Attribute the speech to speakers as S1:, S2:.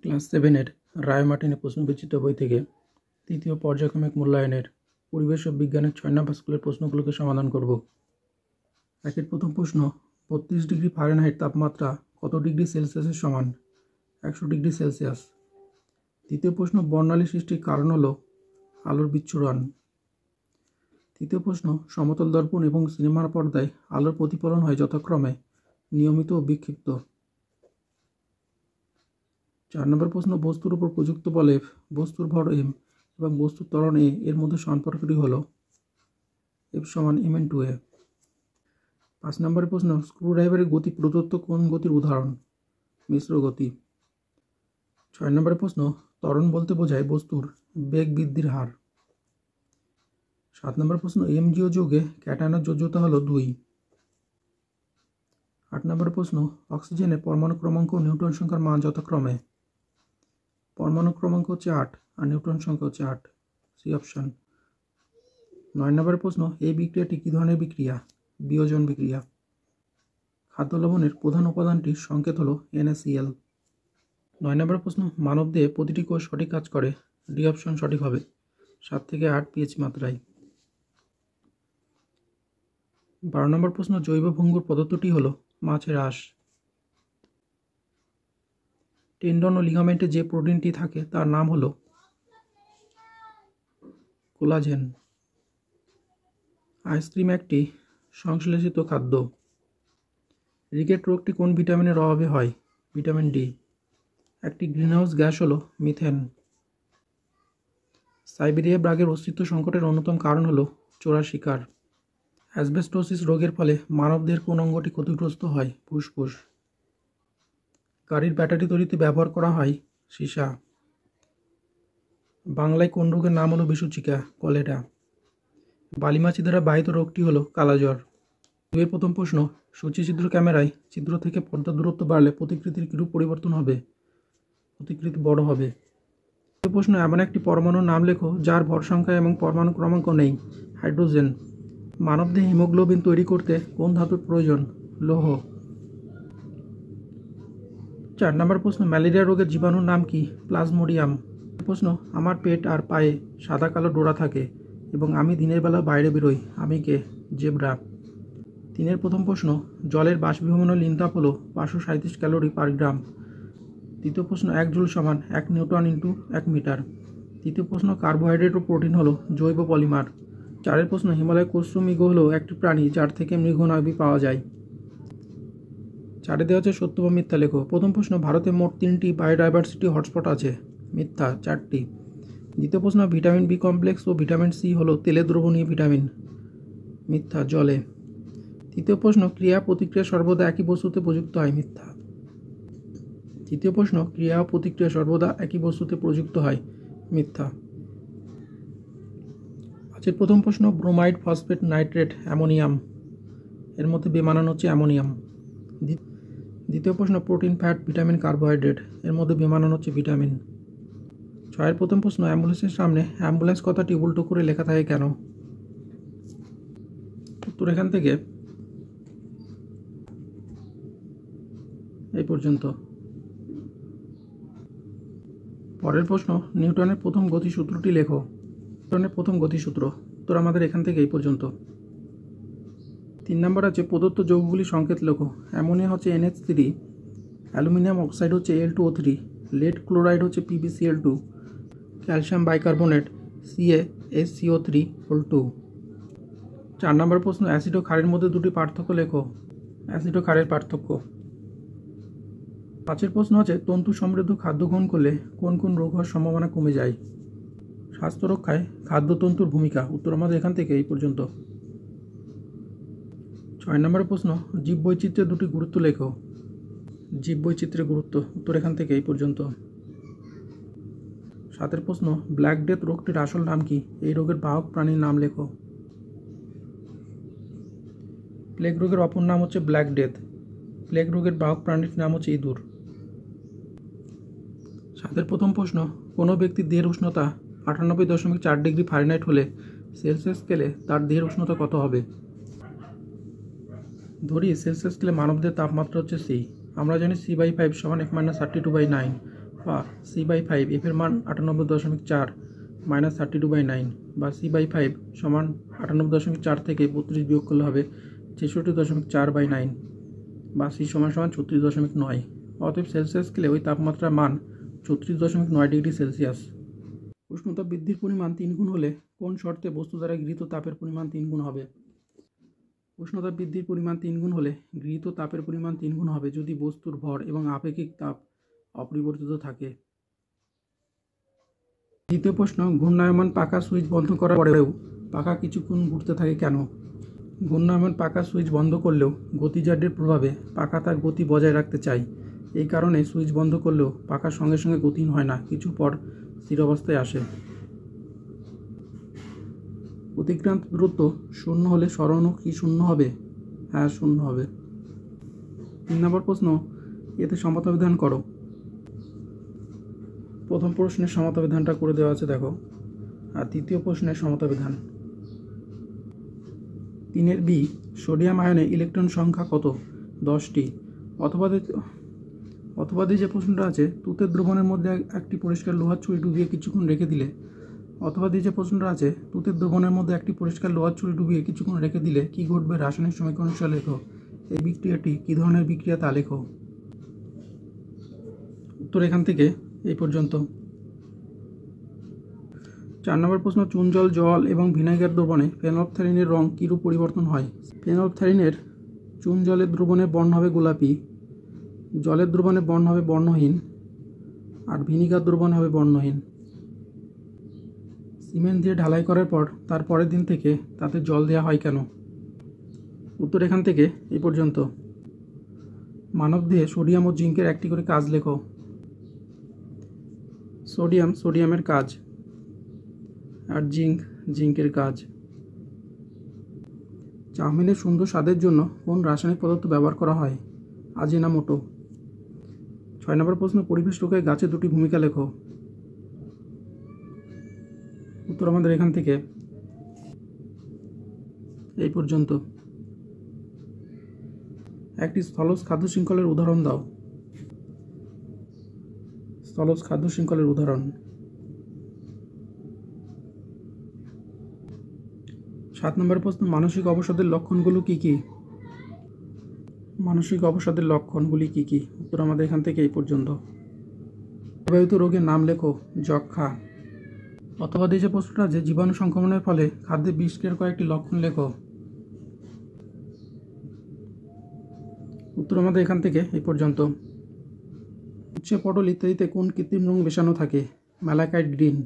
S1: Class 7-এর রায় মার্টিনের প্রশ্নবিচিত্র বই থেকে তৃতীয় পর্যায়ক্রমিক মূল্যায়নের পরিবেশ ও বিজ্ঞানের 6 নম্বর স্কুলের প্রশ্নগুলোকে সমাধান করব। একের প্রথম প্রশ্ন, 32 ডিগ্রি ফারেনহাইট তাপমাত্রা কত ডিগ্রি সেলসিয়াসের সমান? 100 ডিগ্রি সেলসিয়াস। তৃতীয় প্রশ্ন, বর্ণালী সৃষ্টির কারণ হলো আলোর বিচ্ছুরণ। তৃতীয় প্রশ্ন, সমতল দর্পণ এবং সিনেমার পর্দায় আলোর প্রতিফলন হয় যথাক্রমে নিয়মিত ও বিক্ষিপ্ত। 4 নম্বর প্রশ্ন, বস্তুর উপর প্রযুক্ত বলে বস্তুর ভর m এবং বস্তুর ত্বরণ a এর মধ্যে সম্পর্কটি হল F = mn2a। 5 নম্বরের প্রশ্ন, স্ক্রুড্রাইভারের গতি প্রদত্ত কোন গতির উদাহরণ? মিশ্র গতি। 6 নম্বরের প্রশ্ন, ত্বরণ বলতে বোঝায় বস্তুর বেগ বৃদ্ধির হার। 7 নম্বর প্রশ্ন, MgO যৌগে ক্যাটায়নের যোজ্যতা হলো 2। 8 নম্বর প্রশ্ন, অক্সিজেনের পরমাণু ক্রমাঙ্ক ও নিউট্রন সংখ্যার মান যথাক্রমে। পরমাণু ক্রমাঙ্ক হচ্ছে 8 আর নিউট্রন সংখ্যা হচ্ছে 8, সি অপশন। 9 নম্বর প্রশ্ন, এই বিক্রিয়াটি কী ধরনের বিক্রিয়া? বিয়োজন বিক্রিয়া। খাদ্য লবণের প্রধান উপাদানটির সংকেত হলো NaCl। 9 নম্বর প্রশ্ন, মানবদেহে প্রতিটি কোষ সঠিক কাজ করে, ডি অপশন সঠিক হবে 7 থেকে 8 pH মাত্রায়। 12 নম্বর প্রশ্ন, জৈব ভঙ্গুর পদার্থটি হলো মাছের আঁশ। টেন্ডন ও লিগামেন্টে যে প্রোটিনটি থাকে তার নাম হলো কোলাজেন। আইসক্রিম একটি সংশ্লেষিত খাদ্য। রিকেট রোগটি কোন ভিটামিনের অভাবে হয়? Vitamin D. একটি গ্রিনহাউস গ্যাস হলো মিথেন। সাইবেরিয়া বাঘের অস্তিত্ব সংকটের অন্যতম কারণ হলো চোরা শিকার। অ্যাসবেস্টোসিস রোগের ফলে মানবদেহের কোন অঙ্গটি ক্ষতিগ্রস্ত হয়? ফুসফুস। গাড়ির ব্যাটারি তৈরিতে ব্যবহার করা হয় সীসা। বাংলায় কোন রোগের নাম হলো বিসূচিকা? কলেরা। বালিমাছি দ্বারা বাহিত রোগটি হলো কালাজ্বর। দুয়ের প্রথম প্রশ্ন, সূচিছিদ্র ক্যামেরায় ছিদ্র থেকে পর্দার দূরত্ব বাড়লে প্রতিকৃতির কিরূপ পরিবর্তন হবে? প্রতিকৃতি বড় হবে। দ্বিতীয় প্রশ্ন, এমন একটি পরমাণুর নাম লেখো যার ভর সংখ্যা এবং পরমাণু ক্রমাঙ্ক নেই। হাইড্রোজেন। মানবদেহে হিমোগ্লোবিন তৈরি করতে কোন ধাতুর প্রয়োজন? লৌহ। 4 নম্বর প্রশ্ন, ম্যালেরিয়া রোগের জীবাণুর নাম কি? প্লাজমোডিয়াম। প্রশ্ন, আমার পেট আর পায়ে সাদা কালো ডোরা থাকে এবং আমি দিনের বেলা বাইরে বেরোই, আমি কে? জেব্রা। 3 প্রথম প্রশ্ন, জলের বাষ্পীভবনের লিনতাপ হলো 537 ক্যালোরি পার গ্রাম। তৃতীয় প্রশ্ন, 1 জুল সমান 1 নিউটন ইন্টু 1 মিটার। তৃতীয় প্রশ্ন, কার্বোহাইড্রেট ও প্রোটিন হলো জৈব পলিমার। 4 প্রশ্ন, হিমালয় কোস্ট মৃগ হলো একটি প্রাণী যার থেকে মৃগনাভি পাওয়া যায়। 4 দেওয়া হচ্ছে সত্য বা মিথ্যা লেখো। প্রথম প্রশ্ন, ভারতে মোট 3টি বায়োডাইভার্সিটি হটস্পট আছে। মিথ্যা, 4টি। দ্বিতীয় প্রশ্ন, ভিটামিন বি কমপ্লেক্স ও ভিটামিন সি হলো তেলে দ্রবণীয় ভিটামিন। মিথ্যা, জলে। তৃতীয় প্রশ্ন, ক্রিয়া প্রতিক্রিয়া সর্বদা একই বস্তুতে প্রযুক্ত হয়। মিথ্যা। তৃতীয় প্রশ্ন, ক্রিয়া ও প্রতিক্রিয়া সর্বদা একই বস্তুতে প্রযুক্ত হয়। মিথ্যা। 5 প্রথম প্রশ্ন, ব্রোমাইড, ফসফেট, নাইট্রেট, অ্যামোনিয়াম এর মধ্যে বেমানান হচ্ছে অ্যামোনিয়াম। দ্বিতীয় প্রশ্ন, প্রোটিন, ফ্যাট, ভিটামিন, কার্বোহাইড্রেট এর মধ্যে বেমানান হচ্ছে ভিটামিন। 6 প্রথম প্রশ্ন, অ্যাম্বুলেন্সের সামনে অ্যাম্বুলেন্স কথাটি উল্টো করে লেখা থাকে কেন? উত্তর এখান থেকে এই পর্যন্ত। পরের প্রশ্ন, নিউটনের প্রথম গতিসূত্রটি লেখো। নিউটনের প্রথম গতিসূত্র। উত্তর আমাদের এখান থেকে এই পর্যন্ত। 3 নম্বর আছে প্রদত্ত যৌগগুলি সংকেত লেখো। অ্যামোনিয়া হচ্ছে NH3, অ্যালুমিনিয়াম অক্সাইড হচ্ছে Al2O3, লেড ক্লোরাইড হচ্ছে PbCl2, ক্যালসিয়াম বাইকার্বনেট CaSCO3(2). 4 নম্বর প্রশ্ন, অ্যাসিড ও ক্ষারের মধ্যে দুটি পার্থক্য লেখো। অ্যাসিড ও ক্ষারের পার্থক্য। 5 প্রশ্ন আছে তন্তু সমৃদ্ধ খাদ্য গ্রহণ করলে কোন কোন রোগ হওয়ার সম্ভাবনা কমে যায়? স্বাস্থ্য রক্ষায় খাদ্যতন্তুর ভূমিকা। উত্তর আমাদের এখান থেকে এই পর্যন্ত। 6 নম্বর প্রশ্ন, জীববৈচিত্র্যের দুটি গুরুত্ব লেখো। জীববৈচিত্র্যের গুরুত্ব। উত্তর এখান থেকে এই পর্যন্ত। 7 প্রশ্ন, ব্ল্যাক ডেথ রোগটির আসল নাম কি? এই রোগের বাহক প্রাণীর নাম লেখো। প্লেগ রোগের অপর নাম হচ্ছে ব্ল্যাক ডেথ। প্লেগ রোগের বাহক প্রাণীর নাম হচ্ছে ইঁদুর। 7 প্রথম প্রশ্ন, কোনো ব্যক্তির দেহের উষ্ণতা 98.4 ডিগ্রি ফারেনহাইট হলে সেলসিয়াস স্কেলে তার দেহের উষ্ণতা কত হবে? ধরি সেলসিয়াস স্কেলে মানবদেহের তাপমাত্রা হচ্ছে C। আমরা জানি C/5 = F - 32/9। বা c/5 f এর মান 98.4 - 32/9 বা c/5 সমান 98.4 থেকে 32 বিয়োগ করলে হবে 66.4/9 বা c সমান 36.9। অতএব সেলসিয়াস স্কেলে ওই তাপমাত্রার মান 36.9 ডিগ্রি সেলসিয়াস। উষ্ণতা বৃদ্ধির পরিমাণ 3 গুণ হলে কোন শর্তে বস্তু দ্বারা গৃহীত তাপের পরিমাণ 3 গুণ হবে? উষ্ণতা বৃদ্ধির পরিমাণ 3 গুণ হলে গৃহীত তাপের পরিমাণ 3 গুণ হবে যদি বস্তুর ভর এবং আপেক্ষিক তাপ অপরিবর্তিত থাকে। দ্বিতীয় প্রশ্ন, ঘূর্ণায়মান পাকা সুইচ বন্ধ করার পরেও পাখা কিছুক্ষণ ঘুরতে থাকে কেন? ঘূর্ণায়মান পাকা সুইচ বন্ধ করলেও গতিজাড্যের প্রভাবে পাখা তার গতি বজায় রাখতে চায়। এই কারণে সুইচ বন্ধ করলেও পাখা সঙ্গে সঙ্গে গতিহীন হয় না, কিছু পর স্থির অবস্থায় আসে। অতিক্রান্ত দূরত্ব 0 হলে সরণও কি 0 হবে? হ্যাঁ, 0 হবে। 3 নম্বর প্রশ্ন, এতে সমতা বিধান করো। প্রথম প্রশ্নের সমতা বিধানটা করে দেওয়া আছে দেখো, আর তৃতীয় প্রশ্নের সমতা বিধান। 3 বি, সোডিয়াম আয়নে ইলেকট্রন সংখ্যা কত? 10টি। অথবা যে প্রশ্নটা আছে, তুতের দ্রবণের মধ্যে একটি পরিষ্কার লোহার ছুরি ডুবিয়ে কিছুক্ষণ রেখে দিলে। অথবা যে প্রশ্নটা আছে, তুতের দ্রবণের মধ্যে একটি পরিষ্কার লোহার ছুরি ডুবিয়ে কিছুক্ষণ রেখে দিলে কি ঘটবে? রাসায়নিক সমীকরণটা লেখো। এই বিক্রিয়াটি কী ধরনের বিক্রিয়া তা লেখো। উত্তর এখান থেকে এই পর্যন্ত। 4 নম্বর প্রশ্ন, চুন জল এবং ভিনেগার দ্রবণে ফেনolphthalein রং কিরূপ পরিবর্তন হয়? ফেনolphthalein চুন জলের দ্রবণে বর্ণ হবে গোলাপি, জলের দ্রবণে বর্ণ হবে বর্ণহীন, আর ভিনিগার দ্রবণ হবে বর্ণহীন। সিমেন্ট দিয়ে ঢালাই করার পর তার পরের দিন থেকে তাতে জল দেওয়া হয় কেন? উত্তর এখান থেকে এই পর্যন্ত। মানবদেহে সোডিয়াম ও জিঙ্কের একটি করে কাজ লেখো। সোডিয়ামের কাজ, আর জিঙ্কের কাজ। চাউমিনের সুন্দর স্বাদের জন্য কোন রাসায়নিক পদার্থ ব্যবহার করা হয়? আজিনামোটো। 6 নম্বর প্রশ্ন, পরিবেশ রক্ষায় গাছের 2টি ভূমিকা লেখো। উত্তর আমাদের এখান থেকে এই পর্যন্ত। একটি স্থলজ খাদ্য শৃঙ্খলের উদাহরণ দাও। স্থলজ খাদ্য শৃঙ্খলের উদাহরণ। 7 নম্বর প্রশ্ন, মানসিক অবসাদের লক্ষণগুলো কি কি? মানসিক অবসাদের লক্ষণগুলি কি কি? উত্তর আমাদের এখান থেকে এই পর্যন্ত। প্রবাহিত রোগের নাম লেখো। যক্ষা। অথবা যে প্রশ্নটা আছে, জীবাণু সংক্রমণের ফলে খাদ্যে বিষক্রিয়ার কয়েকটি লক্ষণ লেখো। উত্তর আমাদের এখান থেকে এই পর্যন্ত। উচ্ছে, পটল ইত্যাদিতে কোন কৃত্রিম রং মেশানো থাকে? Malachite green.